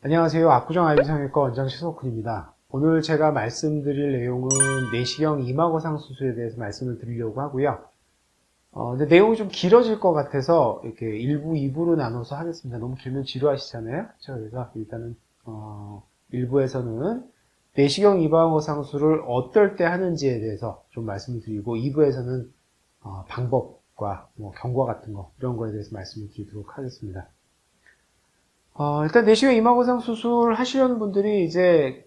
안녕하세요. 압구정 아이비성형외과 원장 최석훈입니다. 오늘 제가 말씀드릴 내용은 내시경 이마거상 수술에 대해서 말씀을 드리려고 하고요. 근데 내용이 좀 길어질 것 같아서 이렇게 1부, 2부로 나눠서 하겠습니다. 너무 길면 지루하시잖아요. 그렇죠? 그래서 일단은 1부에서는 내시경 이마거상 수술을 어떨 때 하는지에 대해서 좀 말씀을 드리고 2부에서는 방법과 경과 같은 거 이런 거에 대해서 말씀을 드리도록 하겠습니다. 일단 내시경 이마거상 수술 하시려는 분들이 이제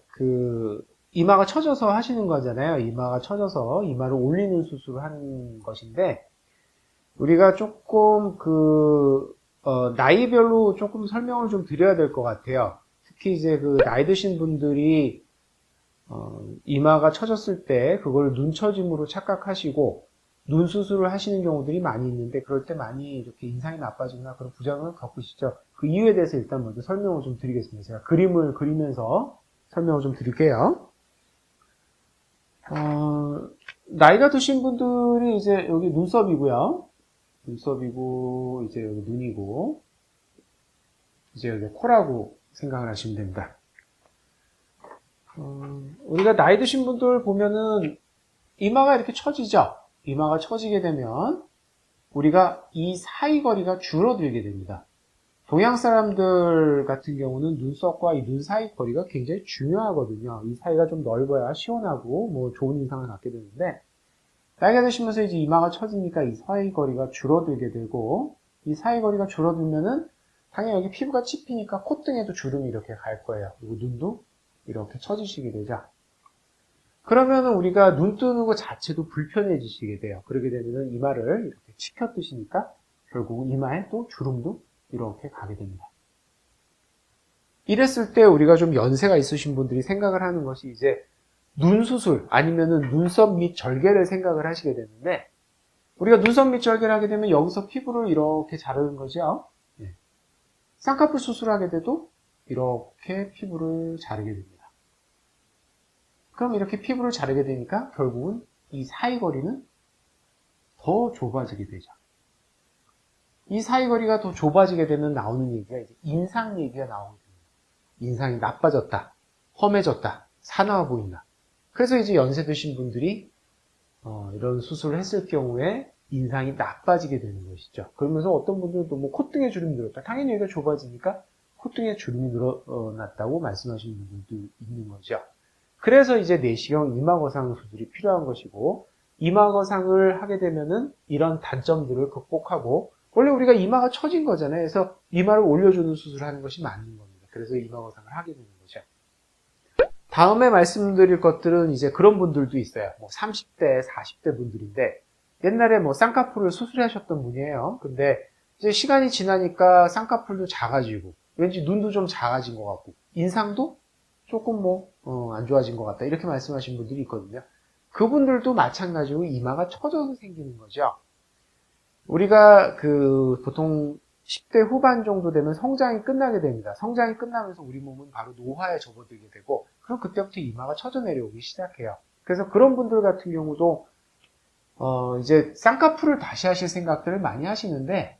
이마가 처져서 하시는 거잖아요. 이마가 처져서 이마를 올리는 수술을 하는 것인데, 우리가 조금 나이별로 조금 설명을 좀 드려야 될 것 같아요. 특히 이제 나이 드신 분들이, 이마가 처졌을 때 그걸 눈 처짐으로 착각하시고, 눈 수술을 하시는 경우들이 많이 있는데, 그럴 때 많이 이렇게 인상이 나빠지거나 그런 부작용을 겪으시죠. 그 이유에 대해서 일단 먼저 설명을 좀 드리겠습니다. 제가 그림을 그리면서 설명을 좀 드릴게요. 나이가 드신 분들이 이제 여기 눈썹이고요. 눈썹이고, 이제 여기 눈이고, 이제 여기 코라고 생각을 하시면 됩니다. 우리가 나이 드신 분들 보면은 이마가 이렇게 처지죠? 이마가 처지게 되면 우리가 이 사이 거리가 줄어들게 됩니다. 동양 사람들 같은 경우는 눈썹과 이 눈 사이 거리가 굉장히 중요하거든요. 이 사이가 좀 넓어야 시원하고 좋은 인상을 갖게 되는데, 나이가 드시면서 이제 이마가 처지니까 이 사이 거리가 줄어들게 되고, 이 사이 거리가 줄어들면은 당연히 여기 피부가 찝히니까 콧등에도 주름이 이렇게 갈 거예요. 그리고 눈도 이렇게 처지시게 되죠. 그러면은 우리가 눈 뜨는 것 자체도 불편해지시게 돼요. 그러게 되면은 이마를 이렇게 치켜 뜨시니까 결국 이마에 또 주름도 이렇게 가게 됩니다. 이랬을 때 우리가 좀 연세가 있으신 분들이 생각을 하는 것이 이제 눈 수술 아니면은 눈썹 및 절개를 생각을 하시게 되는데, 우리가 눈썹 및 절개를 하게 되면 여기서 피부를 이렇게 자르는 거죠. 네. 쌍꺼풀 수술하게 돼도 이렇게 피부를 자르게 됩니다. 그럼 이렇게 피부를 자르게 되니까 결국은 이 사이 거리는 더 좁아지게 되죠. 이 사이거리가 더 좁아지게 되면 나오는 얘기가 이제 인상 얘기가 나오게 됩니다. 인상이 나빠졌다, 험해졌다, 사나워 보인다. 그래서 이제 연세 드신 분들이 이런 수술을 했을 경우에 인상이 나빠지게 되는 것이죠. 그러면서 어떤 분들도 콧등에 주름이 늘었다. 당연히 여기가 좁아지니까 콧등에 주름이 늘어났다고 말씀하시는 분들도 있는 거죠. 그래서 이제 내시경 이마거상 수술이 필요한 것이고, 이마거상을 하게 되면은 이런 단점들을 극복하고, 원래 우리가 이마가 처진 거잖아요. 그래서 이마를 올려주는 수술을 하는 것이 맞는 겁니다. 그래서 이마거상을 하게 되는 거죠. 다음에 말씀드릴 것들은 이제 그런 분들도 있어요. 30대, 40대 분들인데, 옛날에 쌍꺼풀을 수술하셨던 분이에요. 근데 이제 시간이 지나니까 쌍꺼풀도 작아지고, 왠지 눈도 좀 작아진 것 같고, 인상도 조금 안 좋아진 것 같다. 이렇게 말씀하신 분들이 있거든요. 그분들도 마찬가지로 이마가 처져서 생기는 거죠. 우리가 보통 10대 후반 정도 되면 성장이 끝나게 됩니다. 성장이 끝나면서 우리 몸은 바로 노화에 접어들게 되고, 그럼 그때부터 이마가 처져 내려오기 시작해요. 그래서 그런 분들 같은 경우도 이제 쌍꺼풀을 다시 하실 생각들을 많이 하시는데,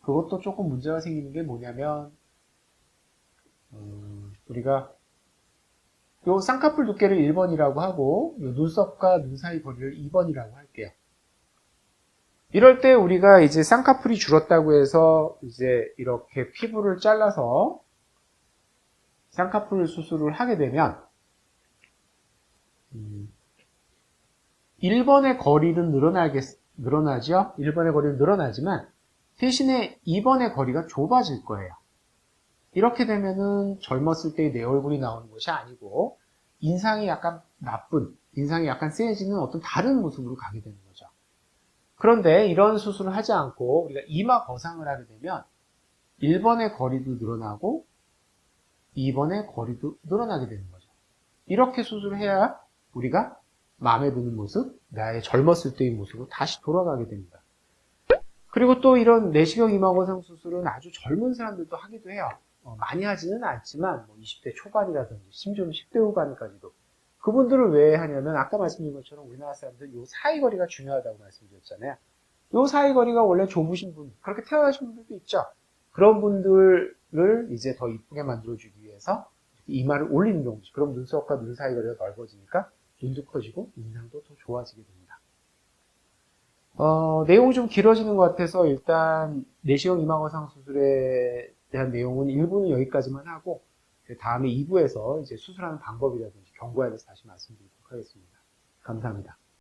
그것도 조금 문제가 생기는 게 뭐냐면, 우리가 요 쌍꺼풀 두께를 1번이라고 하고, 요 눈썹과 눈 사이 거리를 2번이라고 할게요. 이럴 때 우리가 이제 쌍꺼풀이 줄었다고 해서 이제 이렇게 피부를 잘라서 쌍꺼풀 수술을 하게 되면 1번의 거리는 늘어나죠? 1번의 거리는 늘어나지만 대신에 2번의 거리가 좁아질 거예요. 이렇게 되면은 젊었을 때의 내 얼굴이 나오는 것이 아니고 인상이 약간 나쁜, 인상이 약간 세해지는 어떤 다른 모습으로 가게 되는 거죠. 그런데 이런 수술을 하지 않고 우리가 이마 거상을 하게 되면 1번의 거리도 늘어나고 2번의 거리도 늘어나게 되는 거죠. 이렇게 수술을 해야 우리가 마음에 드는 모습, 나의 젊었을 때의 모습으로 다시 돌아가게 됩니다. 그리고 또 이런 내시경 이마거상 수술은 아주 젊은 사람들도 하기도 해요. 많이 하지는 않지만 20대 초반이라든지 심지어는 10대 후반까지도. 그분들을 왜 하냐면 아까 말씀드린 것처럼 우리나라 사람들 요 사이거리가 중요하다고 말씀드렸잖아요. 요 사이거리가 원래 좁으신 분, 그렇게 태어나신 분들도 있죠. 그런 분들을 이제 더 이쁘게 만들어주기 위해서 해서 이마를 올리는 경우죠. 그럼 눈썹과 눈 사이 거리가 넓어지니까 눈도 커지고 인상도 더 좋아지게 됩니다. 내용이 좀 길어지는 것 같아서 일단 내시경 이마거상 수술에 대한 내용은 1부는 여기까지만 하고 다음에 2부에서 이제 수술하는 방법이라든지 경과에 대해서 다시 말씀드리도록 하겠습니다. 감사합니다.